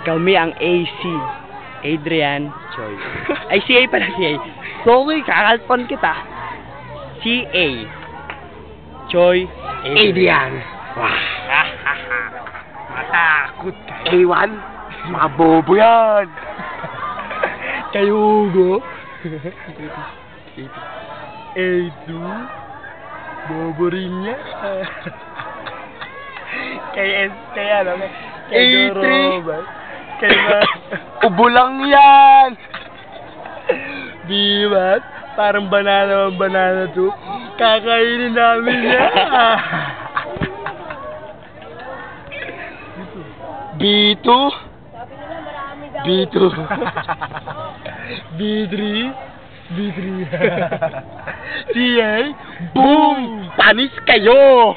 Kami ang AC. Adrian Choi. Ay, CA pala, CA. Sorry, kakalpon kita. CA. Choi Adrian. Wah. Matakot ka. A1? Mga bobo yan. Kayo, Hugo. A2? Bobo rin niya. Kay ano? Kay A3? Robert. Kay Ubo lang yan. Di ba? Parang banana to. Kakainin namin yan. B2? B2. B3. B3. CA? Boom! Panis kayo!